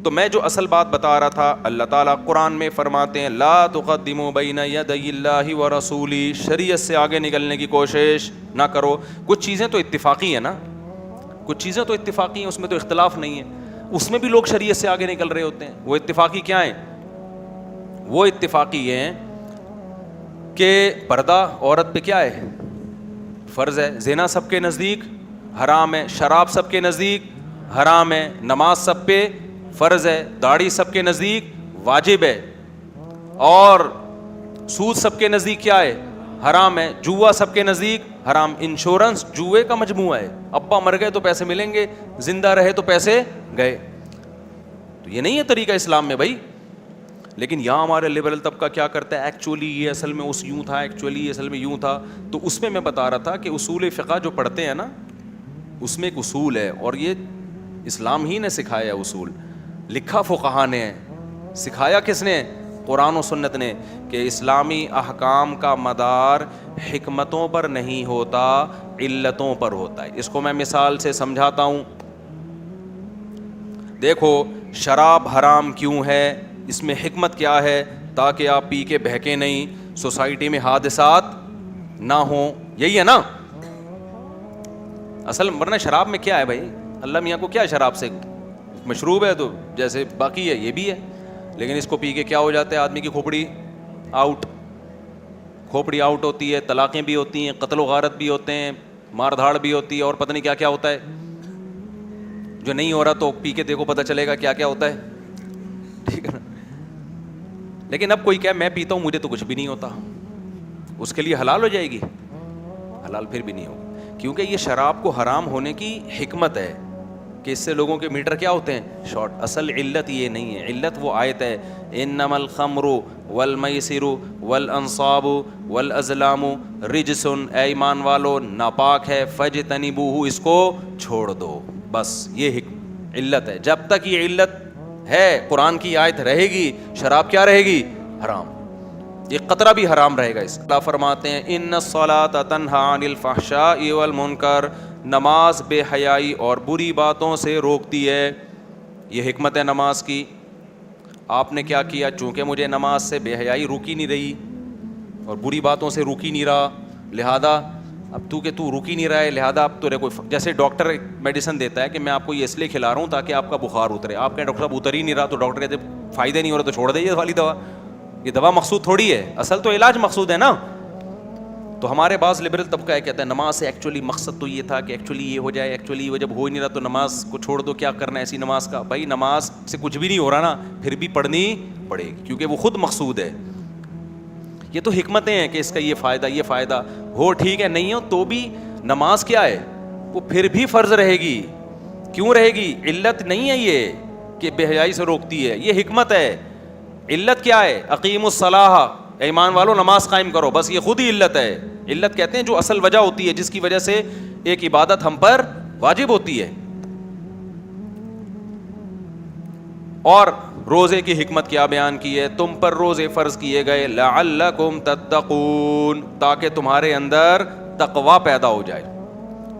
تو میں جو اصل بات بتا رہا تھا, اللہ تعالیٰ قرآن میں فرماتے ہیں لا تقدموا بین یدی اللہ ورسولہ, شریعت سے آگے نکلنے کی کوشش نہ کرو. کچھ چیزیں تو اتفاقی ہیں نا, کچھ چیزیں تو اتفاقی ہیں, اس میں تو اختلاف نہیں ہے. اس میں بھی لوگ شریعت سے آگے نکل رہے ہوتے ہیں. وہ اتفاقی کیا ہیں؟ وہ اتفاقی ہیں کہ پردہ عورت پہ کیا ہے؟ فرض ہے. زنا سب کے نزدیک حرام ہے, شراب سب کے نزدیک حرام ہے, نماز سب پہ فرض ہے, داڑھی سب کے نزدیک واجب ہے, اور سود سب کے نزدیک کیا ہے؟ حرام ہے. جوا سب کے نزدیک حرام. انشورنس جوئے کا مجموعہ ہے, ابا مر گئے تو پیسے ملیں گے, زندہ رہے تو پیسے گئے. تو یہ نہیں ہے طریقہ اسلام میں بھائی. لیکن یہاں ہمارے لبرل طبقہ کیا کرتا ہے, ایکچولی یہ اصل میں اس یوں تھا, ایکچولی یہ اصل میں یوں تھا. تو اس میں بتا رہا تھا کہ اصول فقہ جو پڑھتے ہیں نا, اس میں ایک اصول ہے, اور یہ اسلام ہی نے سکھایا ہے. اصول لکھا فقہا نے ہے, سکھایا کس نے؟ قرآن و سنت نے, کہ اسلامی احکام کا مدار حکمتوں پر نہیں ہوتا, علتوں پر ہوتا ہے. اس کو میں مثال سے سمجھاتا ہوں. دیکھو شراب حرام کیوں ہے, اس میں حکمت کیا ہے؟ تاکہ آپ پی کے بہکے نہیں, سوسائٹی میں حادثات نہ ہوں. یہی ہے نا اصل. ورنہ شراب میں کیا ہے بھائی؟ اللہ میاں کو کیا شراب سے؟ مشروب ہے تو جیسے باقی ہے یہ بھی ہے, لیکن اس کو پی کے کیا ہو جاتا ہے آدمی کی کھوپڑی آؤٹ, کھوپڑی آؤٹ ہوتی ہے, طلاقیں بھی ہوتی ہیں, قتل و غارت بھی ہوتے ہیں, مار دھاڑ بھی ہوتی ہے, اور پتہ نہیں کیا کیا ہوتا ہے. جو نہیں ہو رہا تو پی کے دیکھو پتہ چلے گا کیا کیا ہوتا ہے, ٹھیک ہے نا. لیکن اب کوئی کہے میں پیتا ہوں مجھے تو کچھ بھی نہیں ہوتا, اس کے لیے حلال ہو جائے گی؟ حلال پھر بھی نہیں ہوگی, کیونکہ یہ شراب کو حرام ہونے کی حکمت ہے کہ اس سے لوگوں کے میٹر کیا ہوتے ہیں؟ شارٹ. اصل علت یہ نہیں ہے. علت وہ آیت ہے انما الخمر والمیسر والانصاب والازلام رجس, اے ایمان والو ناپاک ہے, فاجتنبوہ, اس کو چھوڑ دو. بس یہ علت ہے. جب تک یہ علت ہے, قرآن کی آیت رہے گی, شراب کیا رہے گی؟ حرام. یہ قطرہ بھی حرام رہے گا. اس اللہ فرماتے ہیں ان الصلاۃ تنہی عن الفحشاء والمنکر, نماز بے حیائی اور بری باتوں سے روکتی ہے. یہ حکمت ہے نماز کی. آپ نے کیا کیا؟ چونکہ مجھے نماز سے بے حیائی روکی نہیں رہی اور بری باتوں سے روکی نہیں رہا, لہذا اب تو روکی نہیں رہا ہے, لہذا اب تو کوئی, جیسے ڈاکٹر میڈیسن دیتا ہے کہ میں آپ کو یہ اس لیے کھلا رہا ہوں تاکہ آپ کا بخار اترے. آپ کہیں ڈاکٹر صاحب اتر ہی نہیں رہا, تو ڈاکٹر کہتے فائدہ نہیں ہو رہا تو چھوڑ دے یہ والی دوا. یہ دوا مقصود تھوڑی ہے, اصل تو علاج مقصود ہے نا. تو ہمارے بعض لبرل طبقہ ہے کہتا ہے نماز سے ایکچولی مقصد تو یہ تھا کہ ایکچولی یہ ہو جائے, ایکچولی وہ جب ہو ہی نہیں رہا تو نماز کو چھوڑ دو, کیا کرنا ہے ایسی نماز کا. بھائی نماز سے کچھ بھی نہیں ہو رہا نا, پھر بھی پڑھنی پڑے گی کیونکہ وہ خود مقصود ہے. یہ تو حکمتیں ہیں کہ اس کا یہ فائدہ ہو, ٹھیک ہے, نہیں ہو تو بھی نماز کیا ہے, وہ پھر بھی فرض رہے گی. کیوں رہے گی؟ علت نہیں ہے یہ کہ بے حیائی سے روکتی ہے, یہ حکمت ہے. علت کیا ہے؟ اقیموا الصلاۃ, ایمان والو نماز قائم کرو, بس یہ خود ہی علت ہے. علت کہتے ہیں جو اصل وجہ ہوتی ہے جس کی وجہ سے ایک عبادت ہم پر واجب ہوتی ہے. اور روزے کی حکمت کیا بیان کی ہے؟ تم پر روزے فرض کیے گئے لعلکم تتقون, تاکہ تمہارے اندر تقوی پیدا ہو جائے.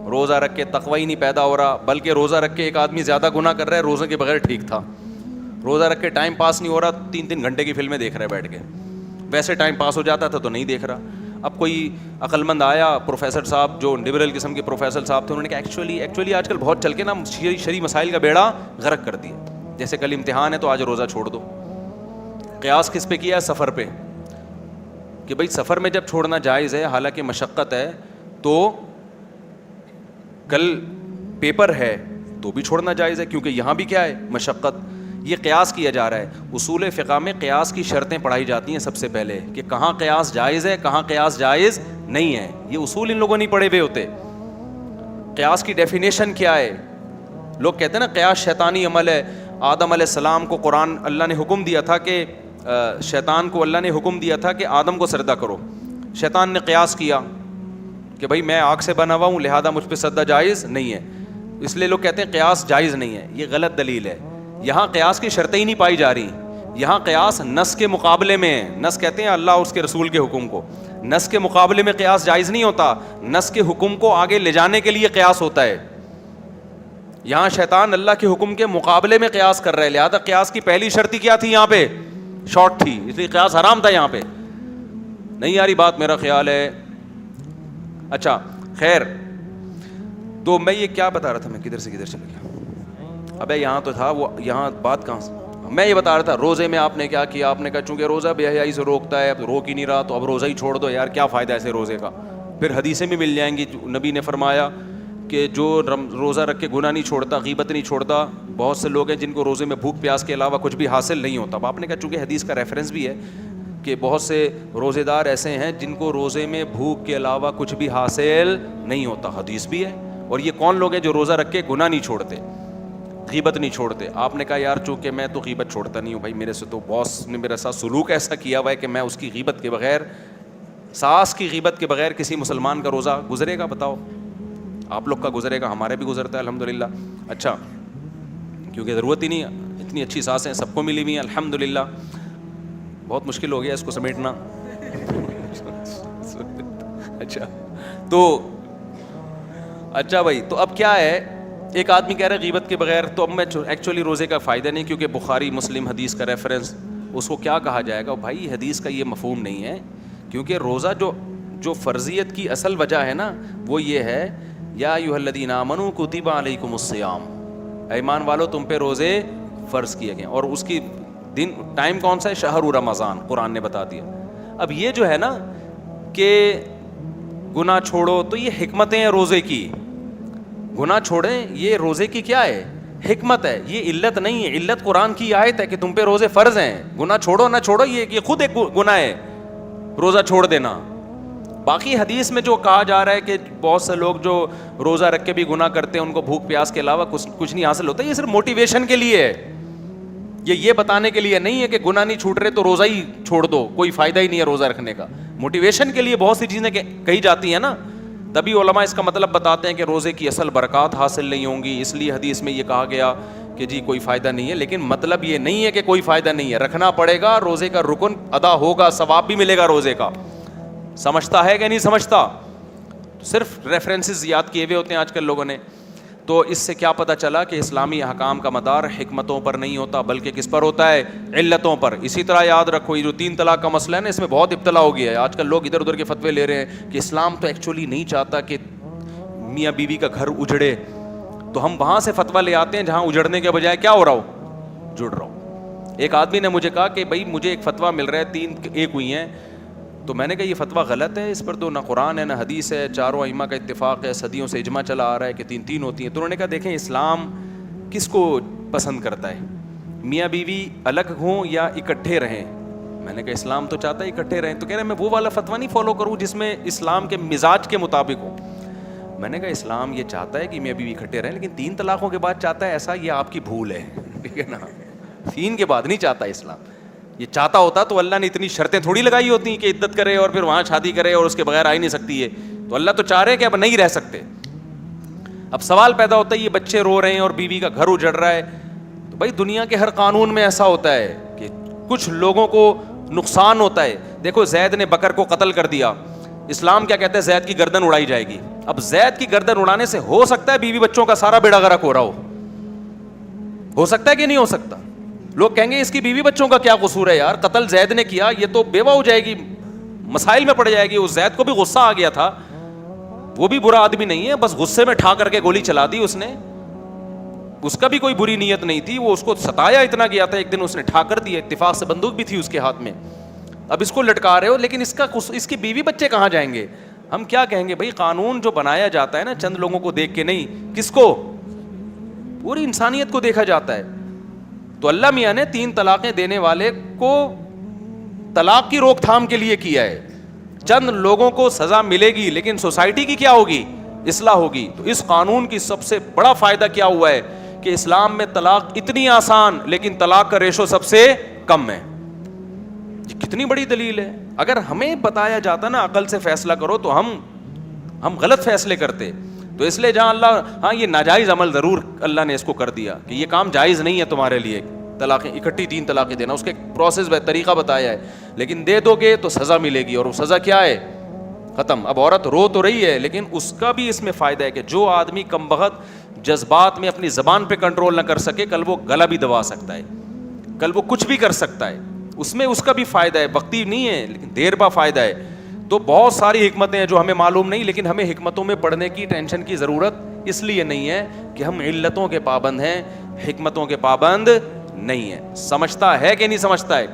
روزہ رکھ کے تقوی ہی نہیں پیدا ہو رہا, بلکہ روزہ رکھ کے ایک آدمی زیادہ گناہ کر رہا ہے, روزے کے بغیر ٹھیک تھا. روزہ رکھ کے ٹائم پاس نہیں ہو رہا, 3 گھنٹے کی فلمیں دیکھ رہے ہیں بیٹھ کے. ویسے ٹائم پاس ہو جاتا تھا تو نہیں دیکھ رہا. اب کوئی عقل مند آیا, پروفیسر صاحب جو لبرل قسم کے پروفیسر صاحب تھے, انہوں نے کہا ایکچولی آج کل بہت چل کے نا شرعی مسائل کا بیڑا غرق کر دیا. جیسے کل امتحان ہے تو آج روزہ چھوڑ دو. قیاس کس پہ کیا ہے؟ سفر پہ, کہ بھائی سفر میں جب چھوڑنا جائز ہے حالانکہ مشقت ہے, تو کل پیپر ہے تو بھی چھوڑنا جائز ہے کیونکہ یہاں بھی کیا ہے؟ مشقت. یہ قیاس کیا جا رہا ہے. اصول فقہ میں قیاس کی شرطیں پڑھائی جاتی ہیں سب سے پہلے, کہ کہاں قیاس جائز ہے, کہاں قیاس جائز نہیں ہے. یہ اصول ان لوگوں نہیں پڑھے ہوئے ہوتے. قیاس کی ڈیفینیشن کیا ہے؟ لوگ کہتے ہیں نا قیاس شیطانی عمل ہے. آدم علیہ السلام کو قرآن اللہ نے حکم دیا تھا کہ شیطان کو اللہ نے حکم دیا تھا کہ آدم کو سجدہ کرو. شیطان نے قیاس کیا کہ بھائی میں آگ سے بنا ہوا ہوں لہذا مجھ پہ سجدہ جائز نہیں ہے, اس لیے لوگ کہتے ہیں قیاس جائز نہیں ہے. یہ غلط دلیل ہے. یہاں قیاس کی شرطیں ہی نہیں پائی جا رہی. یہاں قیاس نص کے مقابلے میں ہے. نص کہتے ہیں اللہ اور اس کے رسول کے حکم کو. نص کے مقابلے میں قیاس جائز نہیں ہوتا. نص کے حکم کو آگے لے جانے کے لیے قیاس ہوتا ہے. یہاں شیطان اللہ کے حکم کے مقابلے میں قیاس کر رہا ہے, لہذا قیاس کی پہلی شرطی کیا تھی, یہاں پہ شارٹ تھی, اس لیے قیاس حرام تھا یہاں پہ. نہیں آ رہی بات میرا خیال ہے. اچھا خیر, تو میں یہ کیا بتا رہا تھا, میں کدھر سے کدھر چلا گیا, ابے یہاں تو تھا وہ, یہاں بات کہاں سے, میں یہ بتا رہا تھا روزے میں آپ نے کیا کیا, آپ نے کہا چونکہ روزہ بے حیائی سے روکتا ہے, اب روک ہی نہیں رہا تو اب روزہ ہی چھوڑ دو یار, کیا فائدہ ایسے روزے کا. پھر حدیثیں بھی مل جائیں گی, نبی نے فرمایا کہ جو روزہ رکھ کے گناہ نہیں چھوڑتا, غیبت نہیں چھوڑتا, بہت سے لوگ ہیں جن کو روزے میں بھوک پیاس کے علاوہ کچھ بھی حاصل نہیں ہوتا. اب آپ نے کہا چونکہ حدیث کا ریفرنس بھی ہے کہ بہت سے روزے دار ایسے ہیں جن کو روزے میں بھوک کے علاوہ کچھ بھی حاصل نہیں ہوتا, حدیث بھی ہے. اور یہ کون لوگ ہیں جو روزہ رکھ کے گناہ نہیں چھوڑتے, غیبت نہیں چھوڑتے. آپ نے کہا یار چونکہ میں تو غیبت چھوڑتا نہیں ہوں بھائی, میرے سے تو باس نے میرے ساتھ سلوک ایسا کیا ہوا ہے کہ میں اس کی غیبت کے بغیر, ساس کی غیبت کے بغیر کسی مسلمان کا روزہ گزرے گا؟ بتاؤ. آپ لوگ کا گزرے گا, ہمارے بھی گزرتا ہے الحمدللہ. اچھا, کیونکہ ضرورت ہی نہیں ہے, اتنی اچھی سانسیں سب کو ملی ہوئی ہیں الحمدللہ. بہت مشکل ہو گیا اس کو سمیٹنا. اچھا تو اچھا بھائی, تو اب کیا ہے, ایک آدمی کہہ رہا ہے غیبت کے بغیر, تو اب میں ایکچولی روزے کا فائدہ نہیں, کیونکہ بخاری مسلم حدیث کا ریفرنس, اس کو کیا کہا جائے گا بھائی, حدیث کا یہ مفہوم نہیں ہے. کیونکہ روزہ جو فرضیت کی اصل وجہ ہے نا, وہ یہ ہے یا ایھا الذین آمنوا کتب علیکم الصیام, ایمان والو تم پہ روزے فرض کیے گئے, اور اس کی دن ٹائم کون سا ہے, شہر رمضان, قرآن نے بتا دیا. اب یہ جو ہے نا کہ گناہ چھوڑو, تو یہ حکمتیں ہیں روزے کی, گناہ چھوڑیں, یہ روزے کی کیا ہے, حکمت ہے, یہ علت نہیں ہے. علت قرآن کی آیت ہے کہ تم پہ روزے فرض ہیں, گناہ چھوڑو نہ چھوڑو یہ خود ایک گناہ ہے روزہ چھوڑ دینا. باقی حدیث میں جو کہا جا رہا ہے کہ بہت سے لوگ جو روزہ رکھ کے بھی گناہ کرتے ہیں ان کو بھوک پیاس کے علاوہ کچھ نہیں حاصل ہوتا, یہ صرف موٹیویشن کے لیے ہے, یہ بتانے کے لیے نہیں ہے کہ گناہ نہیں چھوٹ رہے تو روزہ ہی چھوڑ دو, کوئی فائدہ ہی نہیں ہے روزہ رکھنے کا. موٹیویشن کے لیے بہت سی چیزیں کہی جاتی ہیں نا, تبھی علماء اس کا مطلب بتاتے ہیں کہ روزے کی اصل برکات حاصل نہیں ہوں گی, اس لیے حدیث میں یہ کہا گیا کہ جی کوئی فائدہ نہیں ہے. لیکن مطلب یہ نہیں ہے کہ کوئی فائدہ نہیں ہے, رکھنا پڑے گا, روزے کا رکن ادا ہوگا, ثواب بھی ملے گا روزے کا. سمجھتا ہے کہ نہیں سمجھتا؟ صرف ریفرنسز یاد کیے ہوئے ہوتے ہیں آج کل لوگوں نے. تو اس سے کیا پتہ چلا کہ اسلامی احکام کا مدار حکمتوں پر نہیں ہوتا بلکہ کس پر ہوتا ہے, علتوں پر. اسی طرح یاد رکھو یہ جو 3 طلاق کا مسئلہ ہے نا, اس میں بہت ابتلا ہو گیا ہے. آج کل لوگ ادھر ادھر کے فتوے لے رہے ہیں کہ اسلام تو ایکچولی نہیں چاہتا کہ میاں بیوی کا گھر اجڑے, تو ہم وہاں سے فتویٰ لے آتے ہیں جہاں اجڑنے کے بجائے کیا ہو رہا ہو, جڑ رہا ہو. ایک آدمی نے مجھے کہا کہ بھائی مجھے ایک فتویٰ مل رہا ہے 3 ایک ہوئی ہیں, تو میں نے کہا یہ فتویٰ غلط ہے, اس پر تو نہ قرآن ہے نہ حدیث ہے, چاروں ائمہ کا اتفاق ہے, صدیوں سے اجماع چلا آ رہا ہے کہ 3 ہوتی ہیں. تو انہوں نے کہا دیکھیں اسلام کس کو پسند کرتا ہے, میاں بیوی الگ ہوں یا اکٹھے رہیں؟ میں نے کہا اسلام تو چاہتا ہے اکٹھے رہیں. تو کہہ رہے ہیں میں وہ والا فتویٰ نہیں فالو کروں جس میں اسلام کے مزاج کے مطابق ہو. میں نے کہا اسلام یہ چاہتا ہے کہ میاں بیوی اکٹھے رہیں, لیکن 3 طلاقوں کے بعد چاہتا ہے ایسا, یہ آپ کی بھول ہے, ٹھیک ہے نا. 3 کے بعد نہیں چاہتا اسلام. یہ چاہتا ہوتا تو اللہ نے اتنی شرطیں تھوڑی لگائی ہوتی کہ عدت کرے اور پھر وہاں شادی کرے اور اس کے بغیر آ ہی نہیں سکتی ہے. تو اللہ تو چاہ رہے کہ اب نہیں رہ سکتے. اب سوال پیدا ہوتا ہے یہ بچے رو رہے ہیں اور بیوی کا گھر اجڑ رہا ہے, تو بھائی دنیا کے ہر قانون میں ایسا ہوتا ہے کہ کچھ لوگوں کو نقصان ہوتا ہے. دیکھو زید نے بکر کو قتل کر دیا, اسلام کیا کہتا ہے, زید کی گردن اڑائی جائے گی. اب زید کی گردن اڑانے سے ہو سکتا ہے بیوی بچوں کا سارا بیڑا غرق ہو رہا ہو سکتا ہے کہ نہیں ہو سکتا؟ لوگ کہیں گے اس کی بیوی بچوں کا کیا قصور ہے یار, قتل زید نے کیا, یہ تو بیوہ ہو جائے گی, مسائل میں پڑ جائے گی. اس زید کو بھی غصہ آ گیا تھا, وہ بھی برا آدمی نہیں ہے, بس غصے میں ٹھا کر کے گولی چلا دی اس نے, اس کا بھی کوئی بری نیت نہیں تھی, وہ اس کو ستایا اتنا گیا تھا, ایک دن اس نے ٹھا کر دیا, اتفاق سے بندوق بھی تھی اس کے ہاتھ میں. اب اس کو لٹکا رہے ہو, لیکن اس کی بیوی بچے کہاں جائیں گے؟ ہم کیا کہیں گے بھائی قانون جو بنایا جاتا ہے نا چند لوگوں کو دیکھ کے نہیں, کس کو, پوری انسانیت کو دیکھا جاتا ہے. تو اللہ میاں نے 3 طلاقیں دینے والے کو طلاق کی روک تھام کے لیے کیا ہے. چند لوگوں کو سزا ملے گی لیکن سوسائٹی کی کیا ہوگی, اصلاح ہوگی. تو اس قانون کی سب سے بڑا فائدہ کیا ہوا ہے کہ اسلام میں طلاق اتنی آسان لیکن طلاق کا ریشو سب سے کم ہے. یہ کتنی بڑی دلیل ہے. اگر ہمیں بتایا جاتا نا عقل سے فیصلہ کرو تو ہم غلط فیصلے کرتے. تو اس لیے جہاں اللہ, ہاں یہ ناجائز عمل ضرور اللہ نے اس کو کر دیا کہ یہ کام جائز نہیں ہے تمہارے لیے, طلاقیں اکٹھی 3 طلاقیں دینا, اس کے پروسیس طریقہ بتایا ہے, لیکن دے دو گے تو سزا ملے گی. اور وہ سزا کیا ہے, ختم. اب عورت رو تو رہی ہے لیکن اس کا بھی اس میں فائدہ ہے کہ جو آدمی کم بخت جذبات میں اپنی زبان پہ کنٹرول نہ کر سکے, کل وہ گلا بھی دبا سکتا ہے, کل وہ کچھ بھی کر سکتا ہے, اس میں اس کا بھی فائدہ ہے, وقتی نہیں ہے لیکن دیر پا فائدہ ہے. تو بہت ساری حکمتیں ہیں جو ہمیں معلوم نہیں, لیکن ہمیں حکمتوں میں پڑھنے کی ٹینشن کی ضرورت اس لیے نہیں ہے کہ ہم علتوں کے پابند ہیں, حکمتوں کے پابند نہیں ہیں. سمجھتا ہے کہ نہیں سمجھتا ہے؟